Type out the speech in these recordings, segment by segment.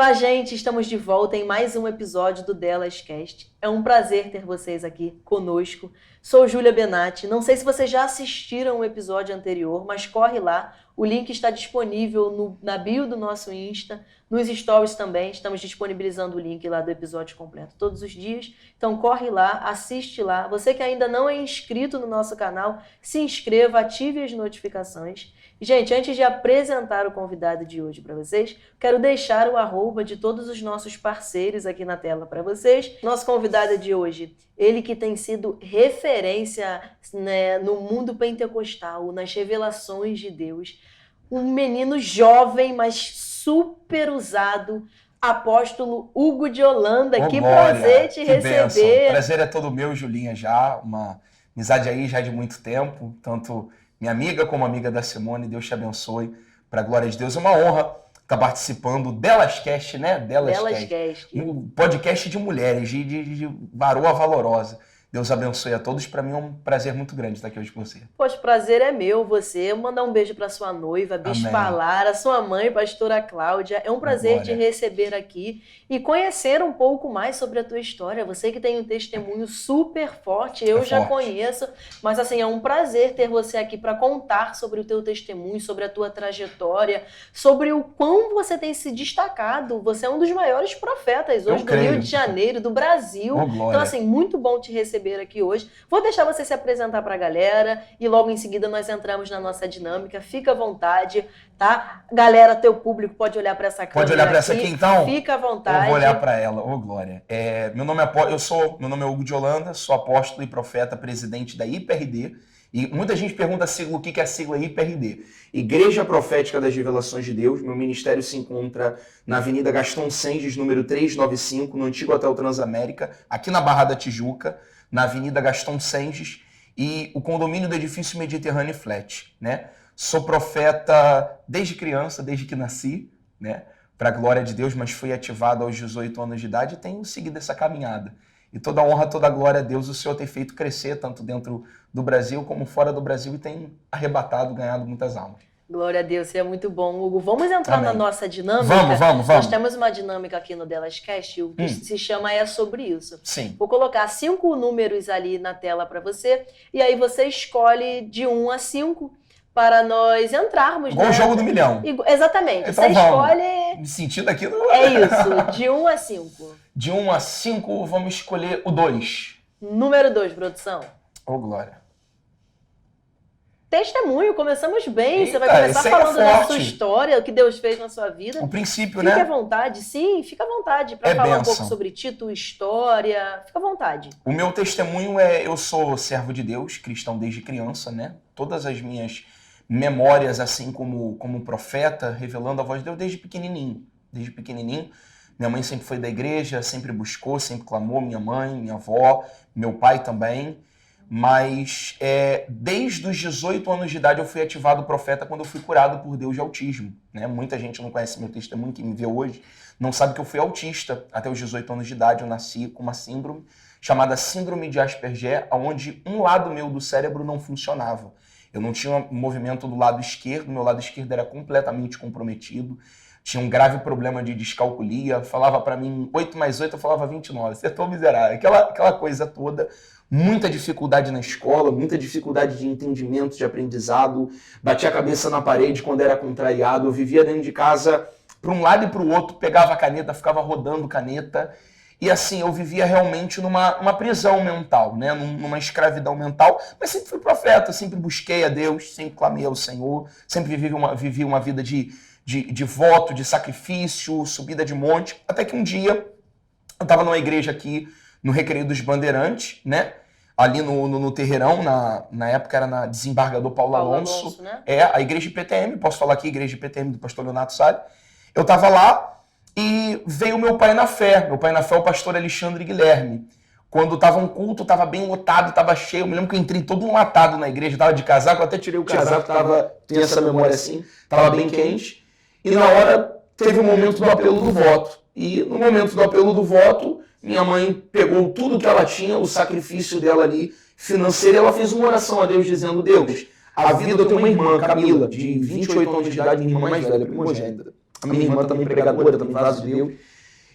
Olá, gente! Estamos de volta em mais um episódio do Delascast. É um prazer ter vocês aqui conosco. Sou Júlia Benatti. Não sei se vocês já assistiram o episódio anterior, mas corre lá. O link está disponível na bio do nosso Insta, nos stories também. Estamos disponibilizando o link lá do episódio completo todos os dias. Então corre lá, assiste lá. Você que ainda não é inscrito no nosso canal, se inscreva, ative as notificações. Gente, antes de apresentar o convidado de hoje para vocês, quero deixar o arroba de todos os nossos parceiros aqui na tela para vocês. Nosso convidado de hoje, ele que tem sido referência, né, no mundo pentecostal, nas revelações de Deus. Um menino jovem, mas super usado, apóstolo Hugo de Holanda. Que glória, prazer te receber. Bênção. Prazer é todo meu, Julinha, já. Uma amizade aí já de muito tempo, tanto minha amiga como amiga da Simone. Deus te abençoe, para a glória de Deus. É uma honra estar participando do Delascast, né? Delascast. Um podcast de mulheres, de varoa valorosa. Deus abençoe a todos. Para mim é um prazer muito grande estar aqui hoje com você. Poxa, o prazer é meu, você. Mandar um beijo para sua noiva, Bispa Lara, sua mãe, pastora Cláudia. É um prazer te receber aqui e conhecer um pouco mais sobre a tua história. Você que tem um testemunho super forte, eu já conheço, mas assim, é um prazer ter você aqui para contar sobre o teu testemunho, sobre a tua trajetória, sobre o quão você tem se destacado. Você é um dos maiores profetas hoje do Rio de Janeiro, do Brasil. Então assim, muito bom te receber aqui hoje. Vou deixar você se apresentar para a galera e logo em seguida nós entramos na nossa dinâmica. Fica à vontade, tá? Galera, teu público pode olhar para essa câmera. Pode olhar para essa aqui então? Fica à vontade. Eu vou olhar para ela. Glória. Meu nome é Hugo de Holanda, sou apóstolo e profeta, presidente da IPRD. E muita gente pergunta a sigla, o que é a sigla IPRD? Igreja Profética das Revelações de Deus. Meu ministério se encontra na Avenida Gaston Senges, número 395, no antigo Hotel Transamérica, aqui na Barra da Tijuca, na Avenida Gaston Senges, e o condomínio do edifício Mediterrâneo Flat, né? Sou profeta desde criança, desde que nasci, né? Para a glória de Deus, mas fui ativado aos 18 anos de idade e tenho seguido essa caminhada. E toda a honra, toda a glória a Deus, o Senhor tem feito crescer, tanto dentro do Brasil como fora do Brasil, e tem arrebatado, ganhado muitas almas. Glória a Deus, você é muito bom, Hugo. Vamos entrar na nossa dinâmica? Vamos. Nós temos uma dinâmica aqui no Delascast, o que se chama É Sobre Isso. Sim. Vou colocar 5 números ali na tela para você, e aí você escolhe de 1 a 5 para nós entrarmos. Igual o jogo do milhão. Exatamente. Então, você escolhe... Me sentindo aqui no... É isso, de 1 a 5. De 1 a 5, vamos escolher o 2. Número 2, produção. Glória. Testemunho, começamos bem. Eita, você vai começar falando da sua história, o que Deus fez na sua vida. O princípio, fique né? Fique à vontade, sim, fica à vontade para falar um pouco sobre ti, tua história. Fica à vontade. O meu testemunho eu sou servo de Deus, cristão desde criança, né? Todas as minhas memórias, assim como profeta, revelando a voz de Deus desde pequenininho. Desde pequenininho. Minha mãe sempre foi da igreja, sempre buscou, sempre clamou, minha mãe, minha avó, meu pai também. Mas desde os 18 anos de idade eu fui ativado profeta quando eu fui curado por Deus de autismo, né? Muita gente não conhece meu testemunho, que me vê hoje, não sabe que eu fui autista. Até os 18 anos de idade eu nasci com uma síndrome chamada síndrome de Asperger, onde um lado meu do cérebro não funcionava. Eu não tinha movimento do lado esquerdo, meu lado esquerdo era completamente comprometido. Tinha um grave problema de descalculia, falava para mim 8 mais 8, eu falava 29, acertou miserável, aquela coisa toda. Muita dificuldade na escola, muita dificuldade de entendimento, de aprendizado. Batia a cabeça na parede quando era contrariado. Eu vivia dentro de casa, para um lado e para o outro, pegava a caneta, ficava rodando caneta. E assim, eu vivia realmente numa prisão mental, né? Numa escravidão mental. Mas sempre fui profeta, sempre busquei a Deus, sempre clamei ao Senhor, sempre vivi uma vida de voto, de sacrifício, subida de monte. Até que um dia, eu estava numa igreja aqui, no Recreio dos Bandeirantes, né? Ali no Terreirão, na época era na Desembargador Paulo Alonso, né? A igreja IPTM, posso falar aqui, igreja IPTM do pastor Leonato Salles. Eu estava lá e veio meu pai na fé. Meu pai na fé é o pastor Alexandre Guilherme. Quando estava um culto, estava bem lotado, estava cheio. Eu me lembro que eu entrei todo enlatado na igreja, estava de casaco, eu até tirei o casaco, tem essa memória assim, estava bem quente. E na hora teve o momento do apelo do voto. E no momento do apelo do voto, minha mãe pegou tudo que ela tinha, o sacrifício dela ali financeiro, e ela fez uma oração a Deus dizendo: Deus, a vida, eu tenho uma irmã, Camila, de 28 anos de idade, minha irmã mais velha, primogênita. A minha irmã também pregadora, também vaso de Deus.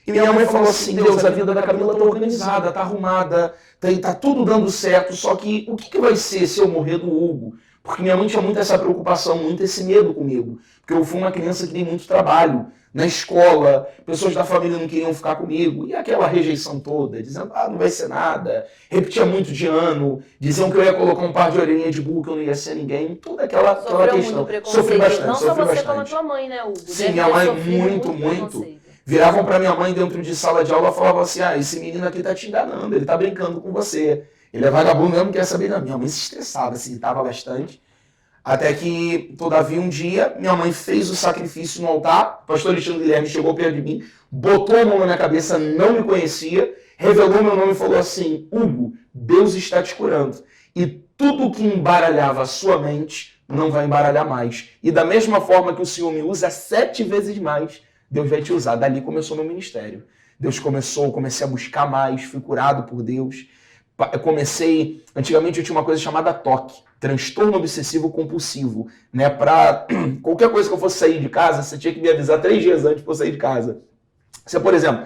E minha mãe falou assim, Deus, a vida da Camila tá organizada, tá arrumada, tá tudo dando certo, só que o que vai ser se eu morrer do Hugo? Porque minha mãe tinha muito essa preocupação, muito esse medo comigo. Porque eu fui uma criança que dei muito trabalho. Na escola, pessoas da família não queriam ficar comigo. E aquela rejeição toda, dizendo, não vai ser nada. Repetia muito de ano. Diziam que eu ia colocar um par de orelhinha de burro, que eu não ia ser ninguém. Toda aquela questão. Sofri bastante, não só sofri você, bastante. como a tua mãe, né, Hugo? Sim, minha mãe muito. Viravam para minha mãe dentro de sala de aula e falavam assim, esse menino aqui tá te enganando, ele tá brincando com você. Ele é vagabundo mesmo, não quer saber não. Minha mãe se estressava, se irritava bastante. Até que, todavia, um dia, minha mãe fez o sacrifício no altar, o pastor Alexandre Guilherme chegou perto de mim, botou a mão na minha cabeça, não me conhecia, revelou meu nome e falou assim, Hugo, Deus está te curando. E tudo que embaralhava a sua mente não vai embaralhar mais. E da mesma forma que o Senhor me usa 7 vezes mais, Deus vai te usar. Dali começou meu ministério. Comecei a buscar mais, fui curado por Deus. Antigamente eu tinha uma coisa chamada TOC, transtorno obsessivo compulsivo, né? Para qualquer coisa que eu fosse sair de casa, você tinha que me avisar 3 dias antes para eu sair de casa. Você, por exemplo,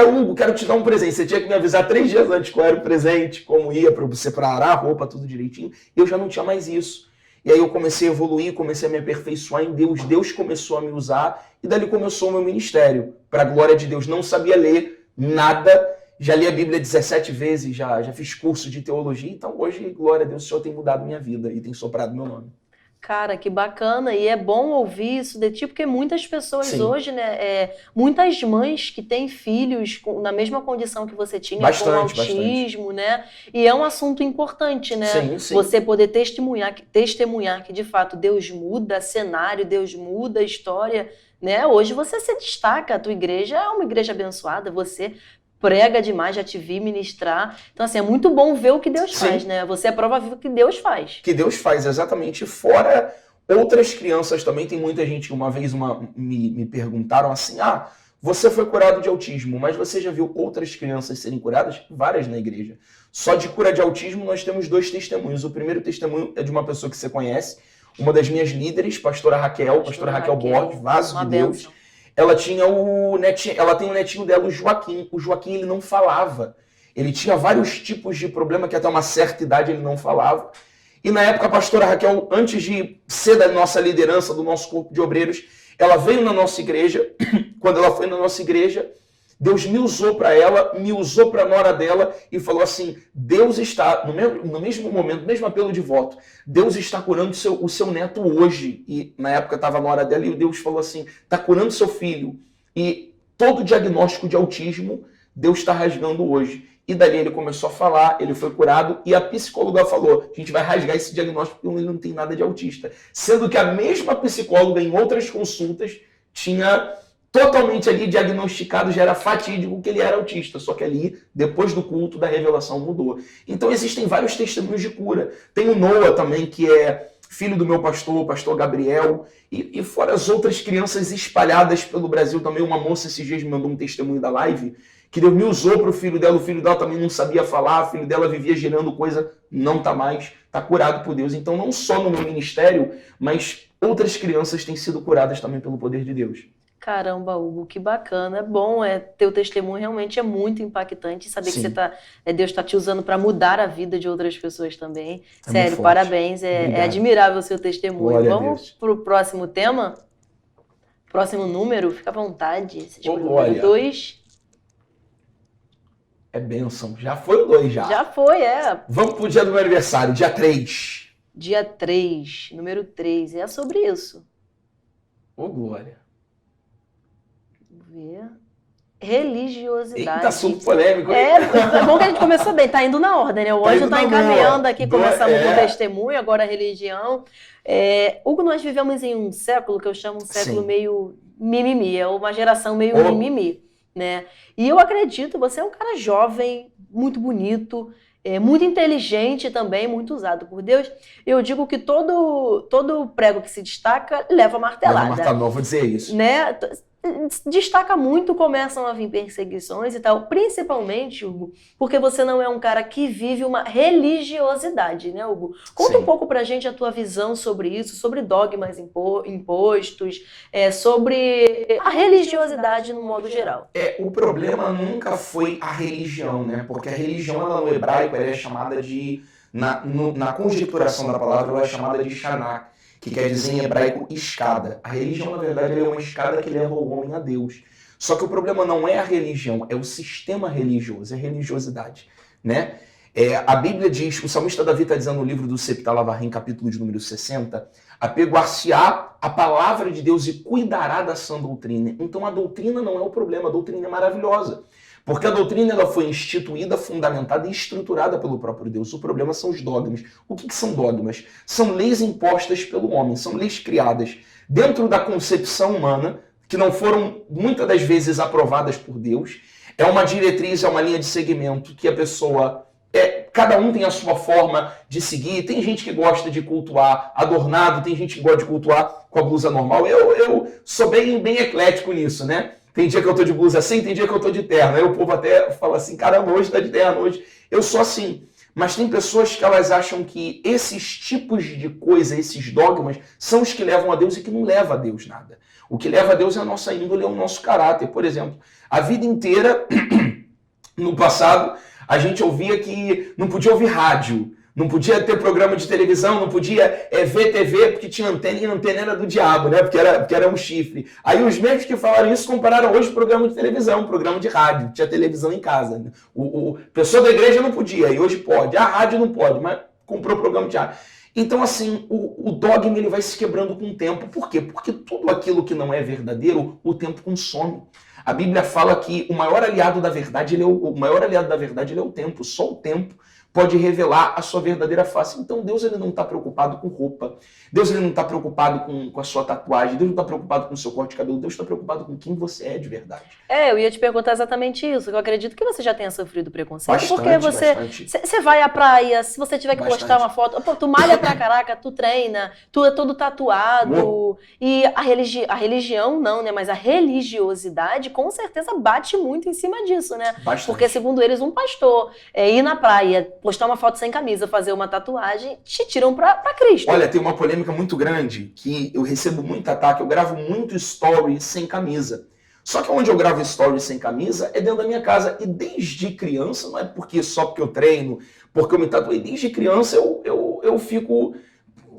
Hugo, quero te dar um presente. Você tinha que me avisar 3 dias antes qual era o presente, como ia, para você separar a roupa, tudo direitinho. Eu já não tinha mais isso. E aí eu comecei a evoluir, comecei a me aperfeiçoar em Deus. Deus começou a me usar e dali começou o meu ministério. Para a glória de Deus, não sabia ler nada. Já li a Bíblia 17 vezes, já fiz curso de teologia. Então hoje, glória a Deus, o Senhor tem mudado minha vida e tem soprado meu nome. Cara, que bacana, e é bom ouvir isso de ti, porque muitas pessoas Sim. Hoje, né, muitas mães que têm filhos na mesma condição que você tinha, com autismo, né, e é um assunto importante, né, sim. Você poder testemunhar que de fato Deus muda cenário, Deus muda a história, né, hoje você se destaca, a tua igreja é uma igreja abençoada, você prega demais, já te vi ministrar. Então, assim, é muito bom ver o que Deus faz, né? Você é prova viva que Deus faz. Que Deus faz, exatamente. Fora outras crianças também, tem muita gente, uma vez me perguntaram assim, você foi curado de autismo, mas você já viu outras crianças serem curadas? Várias na igreja. Só de cura de autismo nós temos 2 testemunhos. O primeiro testemunho é de uma pessoa que você conhece, uma das minhas líderes, pastora Raquel Borges, vaso de Deus. Bênção. Ela tem o netinho dela, o Joaquim. O Joaquim, ele não falava. Ele tinha vários tipos de problema que até uma certa idade ele não falava. E na época a pastora Raquel, antes de ser da nossa liderança, do nosso corpo de obreiros, ela veio na nossa igreja. Quando ela foi na nossa igreja, Deus me usou para ela, me usou para a nora dela e falou assim, Deus está, no mesmo momento, mesmo apelo de voto, Deus está curando o seu neto hoje. E na época estava a nora dela e Deus falou assim, está curando seu filho. E todo diagnóstico de autismo, Deus está rasgando hoje. E dali ele começou a falar, ele foi curado e a psicóloga falou, a gente vai rasgar esse diagnóstico porque ele não tem nada de autista. Sendo que a mesma psicóloga em outras consultas tinha totalmente ali diagnosticado, já era fatídico que ele era autista, só que ali, depois do culto, da revelação mudou. Então existem vários testemunhos de cura. Tem o Noah também, que é filho do meu pastor, o pastor Gabriel, e fora as outras crianças espalhadas pelo Brasil também. Uma moça esses dias me mandou um testemunho da live, que Deus me usou para o filho dela também não sabia falar, o filho dela vivia gerando coisa, não está mais, está curado por Deus. Então não só no meu ministério, mas outras crianças têm sido curadas também pelo poder de Deus. Caramba, Hugo, que bacana, é bom, teu testemunho realmente é muito impactante, saber que Deus está te usando para mudar a vida de outras pessoas também. Sério, parabéns, é admirável o seu testemunho. Glória Vamos para o próximo tema? Próximo número, fica à vontade. Glória. 2. É bênção, já foi o 2 já. Já foi, Vamos pro dia do meu aniversário, dia 3. Dia 3, número 3, é sobre isso. Glória. Ver. Religiosidade. Eita, assunto polêmico. É bom que a gente começou bem, tá indo na ordem, né? O anjo tá encaminhando aqui, começamos com testemunho, agora a religião. Hugo, nós vivemos em um século que eu chamo um século meio mimimi, é uma geração meio mimimi, né? E eu acredito, você é um cara jovem, muito bonito, muito inteligente também, muito usado por Deus. Eu digo que todo prego que se destaca leva martelada. Vou dizer isso. Né? destaca muito, começam a vir perseguições e tal, principalmente, Hugo, porque você não é um cara que vive uma religiosidade, né, Hugo? Conta um pouco pra gente a tua visão sobre isso, sobre dogmas impostos, sobre a religiosidade no modo geral. O problema nunca foi a religião, né? Porque a religião, ela, no hebraico, ela é chamada de, na conjecturação da palavra, ela é chamada de Shanak, que quer dizer em hebraico escada. A religião, na verdade, é uma escada que leva o homem a Deus. Só que o problema não é a religião, é o sistema religioso, é a religiosidade, né? A Bíblia diz, o salmista Davi está dizendo no livro do Septalavarrim, capítulo de número 60, apegar-se-á a palavra de Deus e cuidará da sã doutrina. Então a doutrina não é o problema, a doutrina é maravilhosa. Porque a doutrina ela foi instituída, fundamentada e estruturada pelo próprio Deus. O problema são os dogmas. O que são dogmas? São leis impostas pelo homem, são leis criadas dentro da concepção humana, que não foram muitas das vezes aprovadas por Deus. É uma diretriz, é uma linha de segmento que a pessoa... cada um tem a sua forma de seguir. Tem gente que gosta de cultuar adornado, tem gente que gosta de cultuar com a blusa normal. Eu sou bem eclético nisso, né? Tem dia que eu tô de blusa assim, tem dia que eu tô de terno. Aí o povo até fala assim, caramba, hoje tá de terno, hoje eu sou assim. Mas tem pessoas que elas acham que esses tipos de coisa, esses dogmas, são os que levam a Deus e que não levam a Deus nada. O que leva a Deus é a nossa índole, é o nosso caráter. Por exemplo, a vida inteira, no passado, a gente ouvia que não podia ouvir rádio, não podia ter programa de televisão, não podia ver TV porque tinha antena e a antena era do diabo, né? Porque era um chifre. Aí os mesmos que falaram isso compararam hoje programa de televisão, programa de rádio, tinha televisão em casa. Né? Pessoa da igreja não podia, e hoje pode. A rádio não pode, mas comprou programa de rádio. Então, assim, o dogma ele vai se quebrando com o tempo. Por quê? Porque tudo aquilo que não é verdadeiro, o tempo consome. A Bíblia fala que o maior aliado da verdade, ele é o tempo. Só o tempo pode revelar a sua verdadeira face. Então Deus ele não está preocupado com roupa. Deus ele não está preocupado com a sua tatuagem. Deus não está preocupado com o seu corte de cabelo. Deus está preocupado com quem você é de verdade. Eu ia te perguntar exatamente isso. Eu acredito que você já tenha sofrido preconceito. Bastante, porque você vai à praia, se você tiver que postar uma foto, tu malha pra caraca, tu treina, tu é todo tatuado. E a religião não, né? Mas a religiosidade com certeza bate muito em cima disso, né? Bastante. Porque segundo eles, um pastor ir na praia, postar uma foto sem camisa, fazer uma tatuagem, te tiram pra Cristo. Olha, tem uma polêmica muito grande que eu recebo muito ataque. Eu gravo muito story sem camisa. Só que onde eu gravo stories sem camisa é dentro da minha casa. E desde criança, não é só porque eu treino, porque eu me tatuei. Desde criança eu fico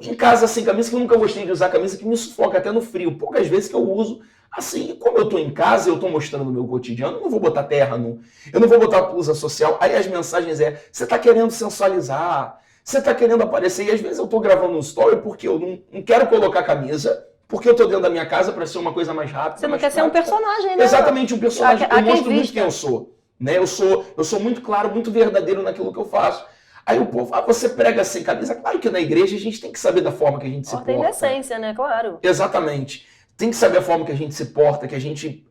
em casa sem camisa, que eu nunca gostei de usar camisa, que me sufoca até no frio. Poucas vezes que eu uso. Assim, como eu tô em casa, eu tô mostrando o meu cotidiano, eu não vou botar terno, eu não vou botar blusa social. Aí as mensagens você tá querendo sensualizar, você tá querendo aparecer. E às vezes eu tô gravando um story porque eu não quero colocar camisa, porque eu tô dentro da minha casa para ser uma coisa mais rápida. Você não quer ser um personagem, né? Exatamente, um personagem. Eu mostro muito quem eu sou. Né? Eu sou muito claro, muito verdadeiro naquilo que eu faço. Aí o povo, você prega sem camisa. Claro que na igreja a gente tem que saber da forma que a gente se porta. Tem decência, né? Claro. Exatamente. Tem que saber a forma que a gente se porta, que a gente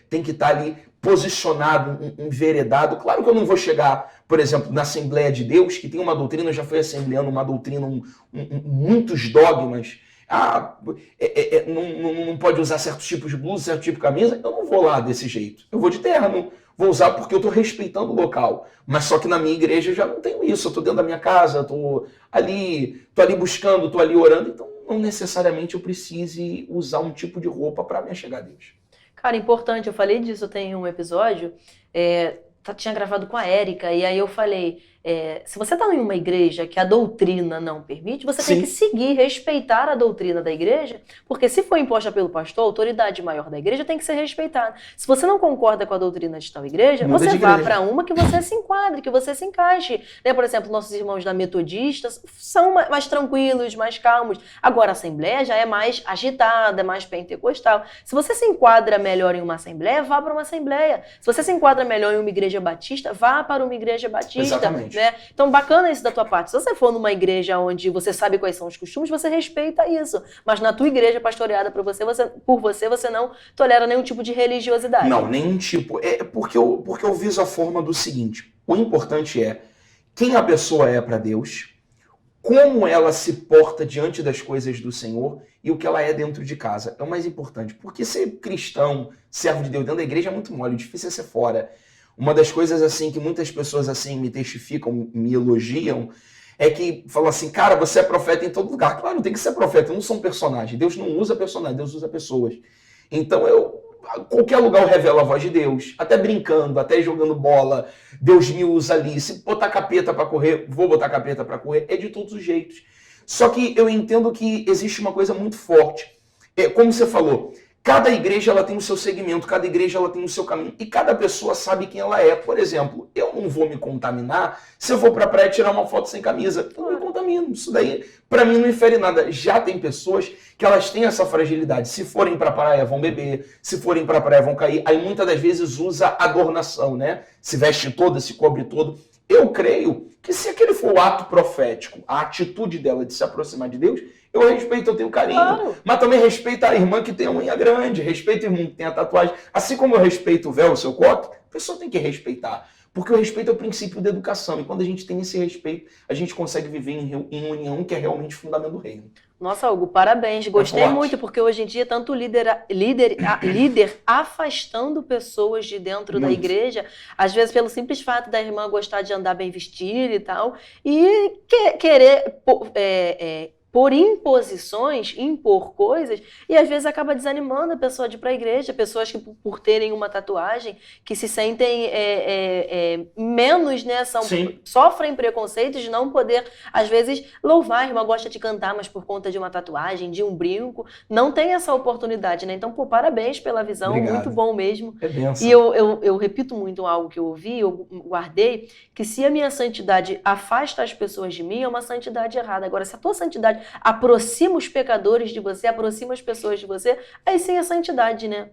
tem que estar ali posicionado, enveredado. Claro que eu não vou chegar, por exemplo, na Assembleia de Deus, que tem uma doutrina, eu já fui assembleando uma doutrina, muitos dogmas. Não pode usar certos tipos de blusa, certo tipo de camisa. Eu não vou lá desse jeito. Eu vou de terno. Vou usar porque eu estou respeitando o local. Mas só que na minha igreja eu já não tenho isso. Eu estou dentro da minha casa, estou ali buscando, estou ali orando. Então, não necessariamente eu precise usar um tipo de roupa para me achegar a Deus. Cara, importante, eu falei disso, eu tenho um episódio, tinha gravado com a Érica, e aí eu falei, se você está em uma igreja que a doutrina não permite, você tem que seguir, respeitar a doutrina da igreja, porque se for imposta pelo pastor, a autoridade maior da igreja tem que ser respeitada. Se você não concorda com a doutrina de tal igreja, você vá para uma que você se enquadre, que você se encaixe. Né? Por exemplo, nossos irmãos da Metodistas são mais tranquilos, mais calmos. Agora, a Assembleia já é mais agitada, mais pentecostal. Se você se enquadra melhor em uma Assembleia, vá para uma Assembleia. Se você se enquadra melhor em uma igreja batista, vá para uma igreja batista. Exatamente. Né? Então, bacana isso da tua parte. Se você for numa igreja onde você sabe quais são os costumes, você respeita isso. Mas na tua igreja pastoreada por você, você não tolera nenhum tipo de religiosidade. Não, nenhum tipo. Porque eu viso a forma do seguinte. O importante é quem a pessoa é para Deus, como ela se porta diante das coisas do Senhor e o que ela é dentro de casa. É o mais importante. Porque ser cristão, servo de Deus dentro da igreja é muito mole, difícil é ser fora. Uma das coisas assim que muitas pessoas assim me testificam, me elogiam, é que falam assim, cara, você é profeta em todo lugar. Claro, tem que ser profeta, eu não sou um personagem. Deus não usa personagem, Deus usa pessoas. Então qualquer lugar eu revelo a voz de Deus, até brincando, até jogando bola, Deus me usa ali. Se botar capeta para correr, vou botar capeta para correr, é de todos os jeitos. Só que eu entendo que existe uma coisa muito forte. Como você falou, cada igreja ela tem o seu segmento, cada igreja ela tem o seu caminho e cada pessoa sabe quem ela é. Por exemplo, eu não vou me contaminar se eu for para a praia tirar uma foto sem camisa. Eu não me contamino. Isso daí, para mim, não infere nada. Já tem pessoas que elas têm essa fragilidade. Se forem para a praia, vão beber. Se forem para a praia, vão cair. Aí muitas das vezes usa adornação, né? Se veste toda, se cobre todo. Eu creio que se aquele for o ato profético, a atitude dela de se aproximar de Deus, eu respeito, eu tenho carinho. Claro. Mas também respeito a irmã que tem a unha grande, respeito o irmão que tem a tatuagem. Assim como eu respeito o véu, o seu coque, a pessoa tem que respeitar. Porque o respeito é o princípio da educação. E quando a gente tem esse respeito, a gente consegue viver em união, que é realmente o fundamento do reino. Nossa, Hugo, parabéns. Gostei muito, porque hoje em dia, tanto líder afastando pessoas de dentro da igreja, às vezes pelo simples fato da irmã gostar de andar bem vestida e tal, e querer por imposições, impor coisas, e às vezes acaba desanimando a pessoa de ir para a igreja, pessoas que por terem uma tatuagem, que se sentem menos, né, sofrem preconceitos de não poder, às vezes, louvar, a irmã gosta de cantar, mas por conta de uma tatuagem, de um brinco, não tem essa oportunidade, né? Então, parabéns pela visão, obrigado. Muito bom mesmo. É benção. E eu repito muito algo que eu ouvi, eu guardei, que se a minha santidade afasta as pessoas de mim, é uma santidade errada. Agora, se a tua santidade aproxima os pecadores de você, aproxima as pessoas de você, aí sim é santidade, né?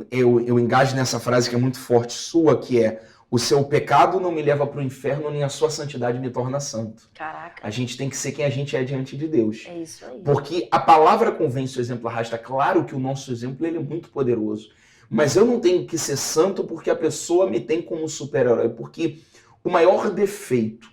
Eu engajo nessa frase que é muito forte sua, que é: o seu pecado não me leva para o inferno, nem a sua santidade me torna santo. Caraca. A gente tem que ser quem a gente é diante de Deus. É isso aí. Porque a palavra convence, o exemplo arrasta. Claro que o nosso exemplo ele é muito poderoso. Mas eu não tenho que ser santo porque a pessoa me tem como super-herói. Porque o maior defeito,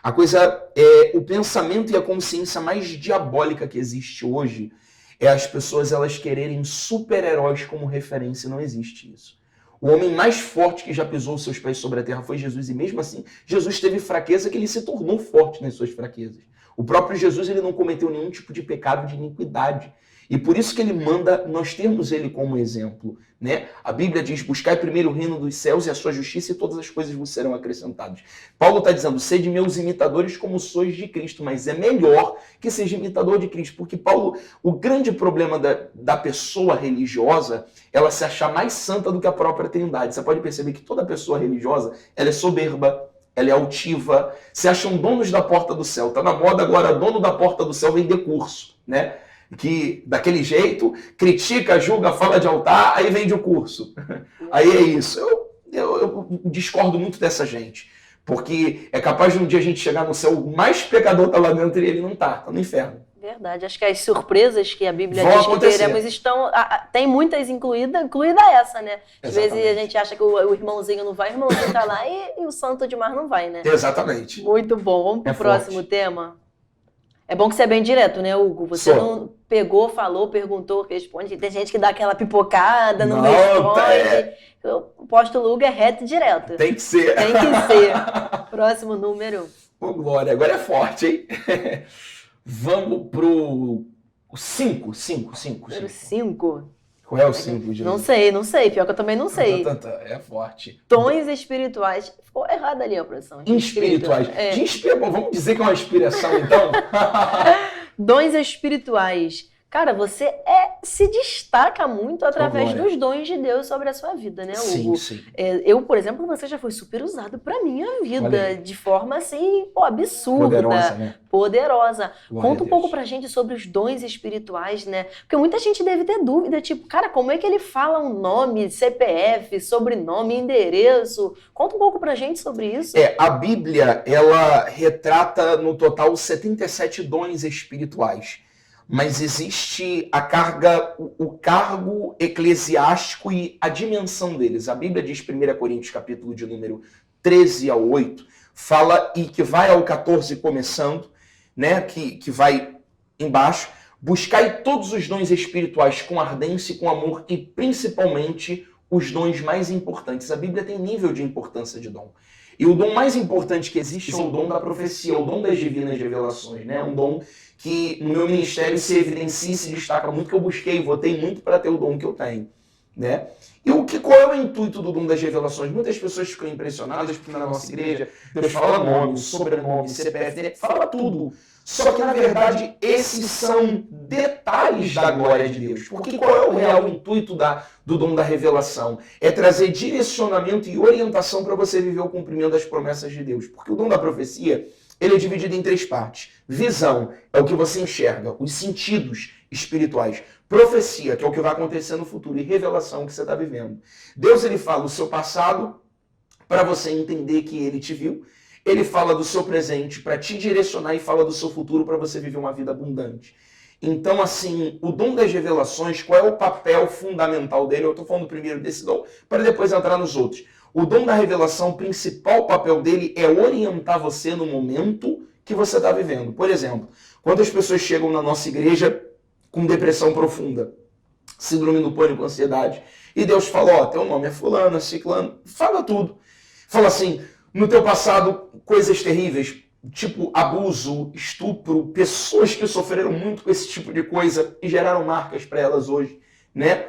a coisa o pensamento e a consciência mais diabólica que existe hoje é as pessoas elas quererem super-heróis como referência. Não existe isso. O homem mais forte que já pisou os seus pés sobre a terra foi Jesus, e mesmo assim, Jesus teve fraqueza que ele se tornou forte nas suas fraquezas. O próprio Jesus ele não cometeu nenhum tipo de pecado, de iniquidade. E por isso que ele manda nós termos ele como exemplo, né? A Bíblia diz: buscai primeiro o reino dos céus e a sua justiça, e todas as coisas vos serão acrescentadas. Paulo está dizendo: sede meus imitadores como sois de Cristo, mas é melhor que seja imitador de Cristo, porque Paulo, o grande problema da pessoa religiosa, ela se achar mais santa do que a própria Trindade. Você pode perceber que toda pessoa religiosa, ela é soberba, ela é altiva, se acham donos da porta do céu. Está na moda agora, dono da porta do céu vender curso, né? Que daquele jeito, critica, julga, fala de altar, aí vende o curso. Aí é isso. Eu discordo muito dessa gente, porque é capaz de um dia a gente chegar no céu, o mais pecador está lá dentro e ele não está no inferno. Verdade, acho que as surpresas que a Bíblia diz que teremos tem muitas incluída essa, né? Às vezes a gente acha que o irmãozinho não vai, o irmãozinho está lá e o santo de mar não vai, né? Exatamente. Muito bom, vamos para o próximo tema. É bom que você é bem direto, né, Hugo? Você não pegou, falou, perguntou, responde. Tem gente que dá aquela pipocada, não responde. O apóstolo Hugo é reto e direto. Tem que ser. Tem que ser. Próximo número. Ô, Glória, agora é forte, hein? Vamos pro 5. Número 5. Qual é o 5, Não sei. Pior que eu também não sei. É forte. Dons espirituais. Ficou errado ali a profissão. Espirituais. Bom, vamos dizer que é uma inspiração, então? Dons espirituais. Cara, você se destaca muito através dos dons de Deus sobre a sua vida, né, Hugo? Sim. Eu, por exemplo, você já foi super usado pra minha vida, de forma assim, absurda. Poderosa, né? Poderosa. Conta um pouco pra gente sobre os dons espirituais, né? Porque muita gente deve ter dúvida, tipo, cara, como é que ele fala um nome, CPF, sobrenome, endereço? Conta um pouco pra gente sobre isso. A Bíblia, ela retrata no total 77 dons espirituais. Mas existe a carga, o cargo eclesiástico e a dimensão deles. A Bíblia diz, 1 Coríntios, capítulo de número 13 a 8, fala, e que vai ao 14 começando, né, que vai embaixo, buscai todos os dons espirituais com ardência e com amor, e principalmente os dons mais importantes. A Bíblia tem nível de importância de dom. E o dom mais importante que existe é o dom da profecia, o dom das divinas revelações, né? Um dom que no meu ministério se evidencia e se destaca muito, que eu busquei, votei muito para ter o dom que eu tenho, né? E qual é o intuito do dom das revelações? Muitas pessoas ficam impressionadas porque na nossa igreja Deus fala nome, sobrenome, CPF, fala tudo. Só que, na verdade, esses são detalhes da glória de Deus. Porque qual é o real intuito do dom da revelação? É trazer direcionamento e orientação para você viver o cumprimento das promessas de Deus. Porque o dom da profecia, ele é dividido em 3 partes. Visão é o que você enxerga, os sentidos espirituais. Profecia, que é o que vai acontecer no futuro. E revelação, que você está vivendo. Deus, ele fala o seu passado para você entender que ele te viu. Ele fala do seu presente para te direcionar e fala do seu futuro para você viver uma vida abundante. Então, assim, o dom das revelações, qual é o papel fundamental dele? Eu estou falando primeiro desse dom, para depois entrar nos outros. O dom da revelação, o principal papel dele é orientar você no momento que você está vivendo. Por exemplo, quando as pessoas chegam na nossa igreja com depressão profunda, síndrome do pânico, ansiedade, e Deus fala, ó, teu nome é fulano, é ciclano, fala tudo. Fala assim, no teu passado, coisas terríveis, tipo abuso, estupro, pessoas que sofreram muito com esse tipo de coisa e geraram marcas para elas hoje, né?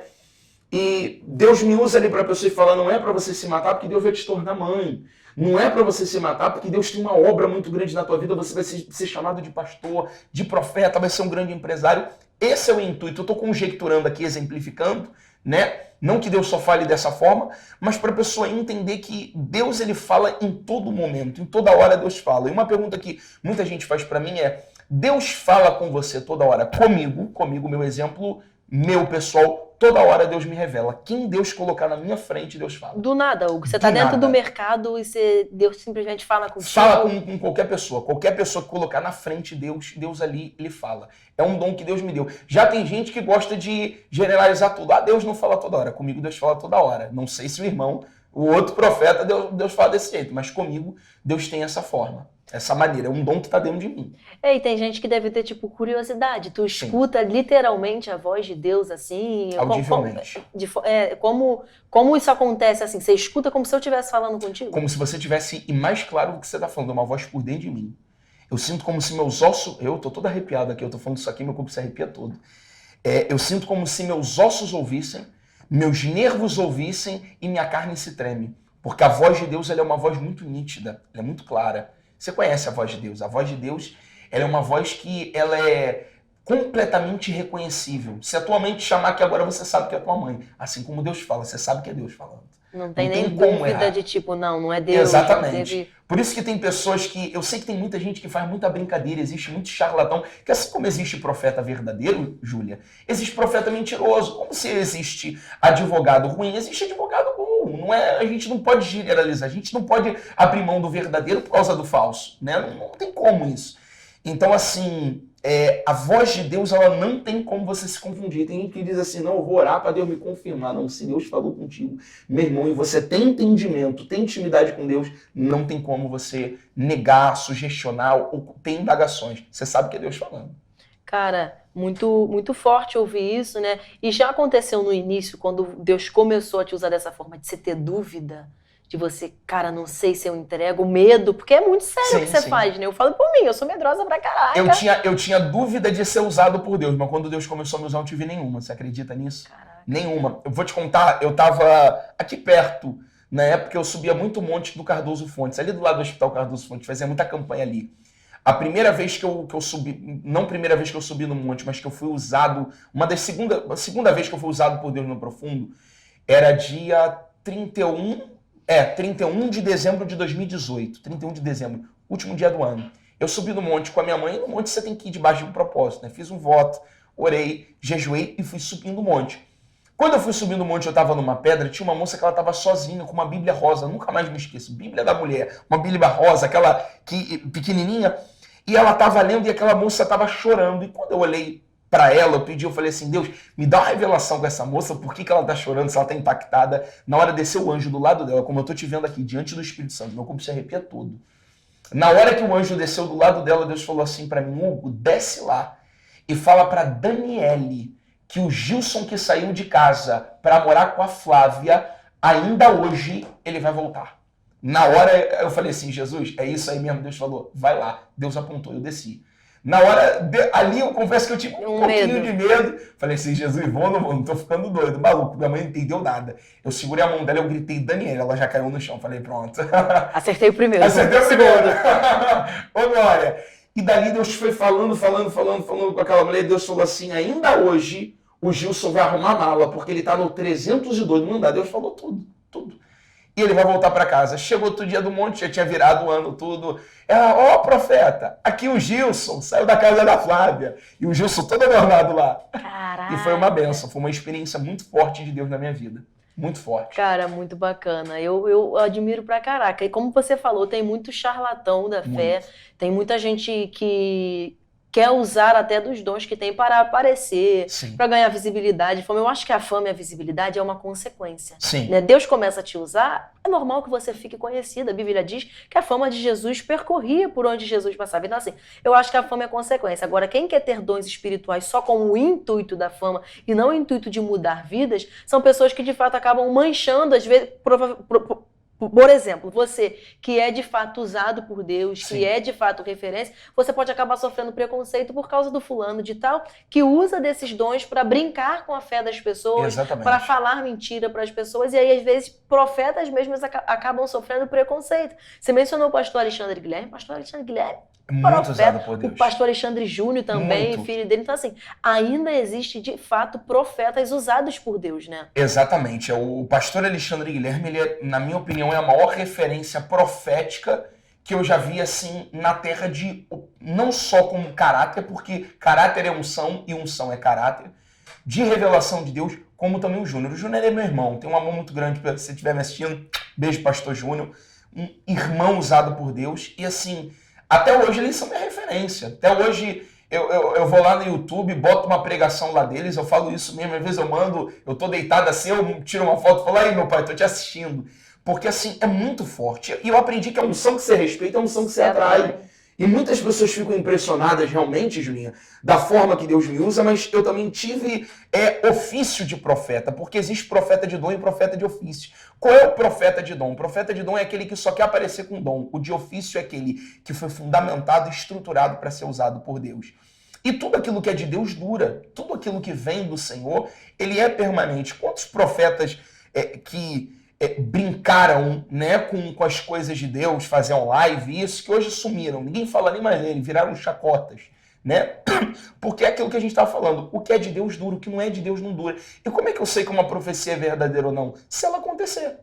E Deus me usa ali para a pessoa e fala, não é para você se matar porque Deus vai te tornar mãe. Não é para você se matar porque Deus tem uma obra muito grande na tua vida, você vai ser chamado de pastor, de profeta, vai ser um grande empresário. Esse é o intuito. Eu estou conjecturando aqui, exemplificando, né? Não que Deus só fale dessa forma, mas para a pessoa entender que Deus, ele fala em todo momento, em toda hora Deus fala. E uma pergunta que muita gente faz para mim é, Deus fala com você toda hora? Comigo, meu exemplo, meu pessoal, toda hora Deus me revela. Quem Deus colocar na minha frente, Deus fala. Do nada, Hugo. Você está dentro do mercado e Deus simplesmente fala contigo. Fala com qualquer pessoa. Qualquer pessoa que colocar na frente Deus ali, ele fala. É um dom que Deus me deu. Já tem gente que gosta de generalizar tudo. Ah, Deus não fala toda hora. Comigo Deus fala toda hora. Não sei se o irmão, o outro profeta, Deus fala desse jeito. Mas comigo, Deus tem essa forma. Essa maneira, é um dom que está dentro de mim. E tem gente que deve ter, tipo, curiosidade. Tu escuta literalmente a voz de Deus, assim... Audivelmente. Como isso acontece, assim? Você escuta como se eu estivesse falando contigo? Como se você tivesse, e mais claro do que você está falando, uma voz por dentro de mim. Eu sinto como se meus ossos... Eu tô todo arrepiado aqui, eu tô falando isso aqui, meu corpo se arrepia todo. Eu sinto como se meus ossos ouvissem, meus nervos ouvissem e minha carne se treme. Porque a voz de Deus, ela é uma voz muito nítida, ela é muito clara. Você conhece a voz de Deus. A voz de Deus, ela é uma voz que ela é completamente reconhecível. Se a tua mãe te chamar aqui agora, você sabe que é a tua mãe. Assim como Deus fala, você sabe que é Deus falando. Não tem nem dúvida de tipo, não é Deus. Exatamente. Por isso que tem pessoas que... Eu sei que tem muita gente que faz muita brincadeira, existe muito charlatão, que assim como existe profeta verdadeiro, Júlia, existe profeta mentiroso. Como se existe advogado ruim, existe advogado bom. A gente não pode generalizar, a gente não pode abrir mão do verdadeiro por causa do falso. Né? Não tem como isso. Então, assim... a voz de Deus, ela não tem como você se confundir. Tem gente que diz assim, não, eu vou orar para Deus me confirmar. Não, se Deus falou contigo, meu irmão, e você tem entendimento, tem intimidade com Deus, não tem como você negar, sugestionar ou ter indagações. Você sabe que é Deus falando. Cara, muito, muito forte ouvir isso, né? E já aconteceu no início, quando Deus começou a te usar dessa forma, de você ter dúvida, de você, cara, não sei se eu entrego, medo, porque é muito sério o que você faz, né? Eu falo por mim, eu sou medrosa pra caraca. Eu tinha dúvida de ser usado por Deus, mas quando Deus começou a me usar, eu não tive nenhuma. Você acredita nisso? Caraca. Nenhuma. Eu vou te contar, eu tava aqui perto, na época eu subia muito o monte do Cardoso Fontes, ali do lado do Hospital Cardoso Fontes, fazia muita campanha ali. A primeira vez que eu subi, não a primeira vez que eu subi no monte, mas que eu fui usado, a segunda vez que eu fui usado por Deus no profundo, era dia 31 de dezembro de 2018, 31 de dezembro, último dia do ano. Eu subi no monte com a minha mãe, e no monte você tem que ir debaixo de um propósito, né? Fiz um voto, orei, jejuei e fui subindo o monte. Quando eu fui subindo o monte, eu estava numa pedra, tinha uma moça que ela estava sozinha, com uma Bíblia rosa, nunca mais me esqueço, Bíblia da mulher, uma Bíblia rosa, aquela pequenininha, e ela estava lendo e aquela moça estava chorando. E quando eu olhei para ela, eu falei assim, Deus, me dá uma revelação com essa moça, por que ela tá chorando, se ela tá impactada. Na hora desceu o anjo do lado dela, como eu tô te vendo aqui, diante do Espírito Santo, meu corpo se arrepia todo. Na hora que o anjo desceu do lado dela, Deus falou assim para mim, Hugo, desce lá e fala para Daniele que o Gilson que saiu de casa para morar com a Flávia, ainda hoje ele vai voltar. Na hora eu falei assim, Jesus, é isso aí mesmo? Deus falou, vai lá. Deus apontou, eu desci. Na hora, ali eu confesso que eu tive um pouquinho de medo. Falei assim, Jesus, vou ou não vou? Não tô ficando doido, maluco. Minha mãe não entendeu nada. Eu segurei a mão dela, eu gritei, Daniela, ela já caiu no chão. Falei, pronto. Acertei o primeiro. Acertei o segundo. Ô, Glória. E dali Deus foi falando com aquela mulher. E Deus falou assim, ainda hoje o Gilson vai arrumar mala, porque ele tá no 302 no andar. Deus falou tudo. E ele vai voltar para casa. Chegou outro dia do monte, já tinha virado o ano tudo. Ela, profeta, aqui o Gilson saiu da casa da Flávia. E o Gilson todo adornado lá. Caraca. E foi uma bênção, foi uma experiência muito forte de Deus na minha vida. Muito forte. Cara, muito bacana. Eu admiro pra caraca. E como você falou, tem muito charlatão da fé. Tem muita gente que quer usar até dos dons que tem para aparecer, para ganhar visibilidade. Eu acho que a fama e a visibilidade é uma consequência. Sim. Né? Deus começa a te usar, é normal que você fique conhecida. A Bíblia diz que a fama de Jesus percorria por onde Jesus passava. Então, assim, eu acho que a fama é consequência. Agora, quem quer ter dons espirituais só com o intuito da fama e não o intuito de mudar vidas, são pessoas que, de fato, acabam manchando, às vezes, por exemplo, você que é de fato usado por Deus, que é de fato referência, você pode acabar sofrendo preconceito por causa do fulano de tal, que usa desses dons para brincar com a fé das pessoas, para falar mentira para as pessoas, e aí às vezes profetas mesmos acabam sofrendo preconceito. Você mencionou o pastor Alexandre Guilherme. Pastor Alexandre Guilherme, muito usado por Deus. O pastor Alexandre Júnior também, muito. Filho dele. Então, assim, ainda existe, de fato, profetas usados por Deus, né? Exatamente. O pastor Alexandre Guilherme, ele é, na minha opinião, é a maior referência profética que eu já vi, assim, na terra de... Não só como caráter, porque caráter é unção e unção é caráter, de revelação de Deus, como também o Júnior. O Júnior é meu irmão, tem um amor muito grande, se você estiver me assistindo, beijo, pastor Júnior. Um irmão usado por Deus. E, assim... Até hoje eles são minha referência. Até hoje eu vou lá no YouTube, boto uma pregação lá deles, eu falo isso mesmo. Às vezes eu mando, eu tô deitado assim, eu tiro uma foto e falo, aí meu pai, tô te assistindo. Porque assim, é muito forte. E eu aprendi que a unção que você respeita é a unção que você atrai. E muitas pessoas ficam impressionadas realmente, Julinha, da forma que Deus me usa, mas eu também tive ofício de profeta, porque existe profeta de dom e profeta de ofício. Qual é o profeta de dom? O profeta de dom é aquele que só quer aparecer com dom. O de ofício é aquele que foi fundamentado e estruturado para ser usado por Deus. E tudo aquilo que é de Deus dura. Tudo aquilo que vem do Senhor, ele é permanente. Quantos profetas que brincaram, né, com as coisas de Deus, faziam live, isso, que hoje sumiram. Ninguém fala nem mais dele, viraram chacotas. Né? Porque é aquilo que a gente estava falando. O que é de Deus dura, o que não é de Deus não dura. E como é que eu sei que uma profecia é verdadeira ou não? Se ela acontecer.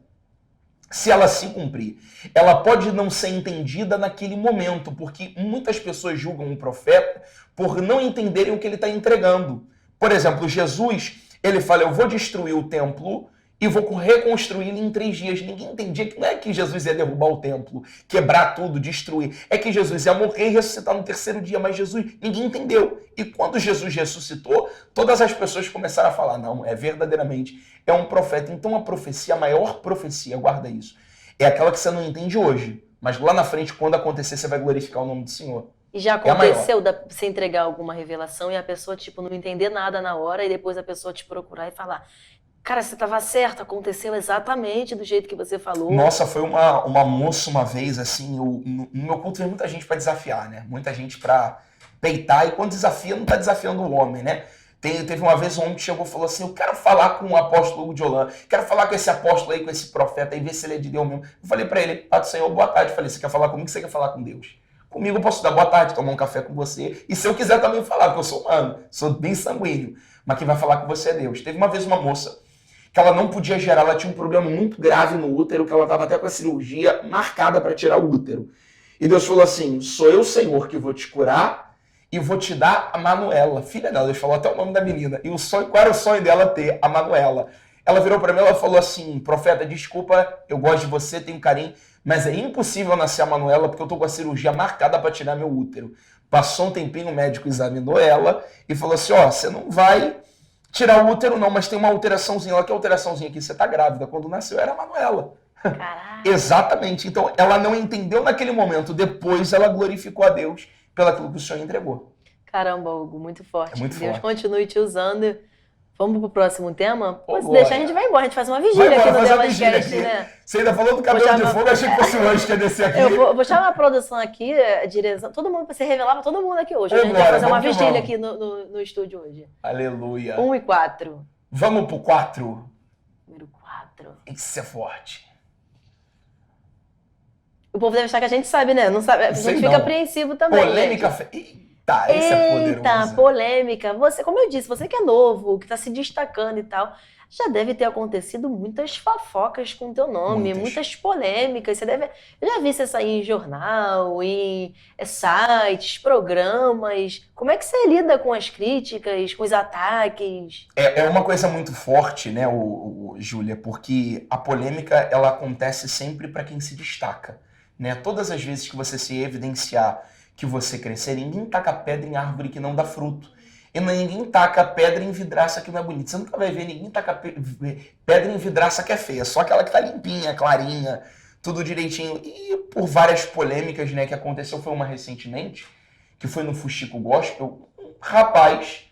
Se ela se cumprir. Ela pode não ser entendida naquele momento, porque muitas pessoas julgam um profeta por não entenderem o que ele está entregando. Por exemplo, Jesus, ele fala, eu vou destruir o templo e vou reconstruir ele em 3 dias. Ninguém entendia que não é que Jesus ia derrubar o templo, quebrar tudo, destruir. É que Jesus ia morrer e ressuscitar no 3º dia. Mas Jesus, ninguém entendeu. E quando Jesus ressuscitou, todas as pessoas começaram a falar, não, verdadeiramente, é um profeta. Então a profecia, a maior profecia, guarda isso, é aquela que você não entende hoje. Mas lá na frente, quando acontecer, você vai glorificar o nome do Senhor. E já aconteceu você entregar alguma revelação e a pessoa, não entender nada na hora e depois a pessoa te procurar e falar... Cara, você estava certo, aconteceu exatamente do jeito que você falou. Nossa, foi uma moça uma vez, assim, no meu culto vem muita gente para desafiar, né? Muita gente para peitar, e quando desafia, não está desafiando o homem, né? Teve uma vez um homem que chegou e falou assim, eu quero falar com o apóstolo Hugo de Holanda, quero falar com esse apóstolo aí, com esse profeta aí, ver se ele é de Deus mesmo. Eu falei para ele, Pai do Senhor, boa tarde. Eu falei, você quer falar comigo? Você quer falar com Deus? Comigo eu posso dar boa tarde, tomar um café com você, e se eu quiser também falar, porque eu sou humano, sou bem sanguíneo, mas quem vai falar com você é Deus. Teve uma vez uma moça que ela não podia gerar, ela tinha um problema muito grave no útero, que ela estava até com a cirurgia marcada para tirar o útero. E Deus falou assim, sou eu, Senhor, que vou te curar e vou te dar a Manuela, filha dela. Deus falou até o nome da menina. E qual era o sonho dela? Ter a Manuela. Ela virou para mim, ela falou assim, profeta, desculpa, eu gosto de você, tenho carinho, mas é impossível nascer a Manuela porque eu tô com a cirurgia marcada para tirar meu útero. Passou um tempinho, o médico examinou ela e falou assim, você não vai tirar o útero não, mas tem uma alteraçãozinha. Olha que alteraçãozinha aqui, você tá grávida. Quando nasceu era a Manuela. Caraca. Exatamente. Então, ela não entendeu naquele momento. Depois, ela glorificou a Deus pelaquilo que o Senhor entregou. Caramba, Hugo, muito forte. É muito Deus forte. continue te usando. Vamos pro próximo tema? Ô, Se deixar, a Glória. gente vai embora. A gente faz uma Vai vigília embora, aqui no faz a Delas vigília Cast, aqui. né? Você ainda falou do cabelo Vou de chamar- fogo, achei que fosse o anjo que ia descer aqui. Eu vou chamar a produção aqui, a direção, todo mundo, pra você revelar pra todo mundo aqui hoje. Ô, A gente vai Glória, fazer uma vamos que vigília vamos. aqui no estúdio hoje. Aleluia. 1 e 4. Vamos pro 4. Número 4. Isso é forte. O povo deve achar que a gente sabe, né? Não sabe. A Sei gente não. fica apreensivo também. Polêmica. Eita, esse é Eita, poderoso. polêmica. Você, como eu disse, você que é novo, que tá se destacando e tal, já deve ter acontecido muitas fofocas com teu nome, muitas polêmicas. Eu já vi você sair em jornal, em sites, programas. Como é que você lida com as críticas, com os ataques? É uma coisa muito forte, né, Júlia, porque a polêmica ela acontece sempre para quem se destaca, né? Todas as vezes que você se evidenciar que você crescer, ninguém taca pedra em árvore que não dá fruto. E ninguém taca pedra em vidraça que não é bonita. Você nunca vai ver ninguém tacar pedra em vidraça que é feia, só aquela que tá limpinha, clarinha, tudo direitinho. E por várias polêmicas, né, que aconteceu, foi uma recentemente, que foi no Fuxico Gospel, um rapaz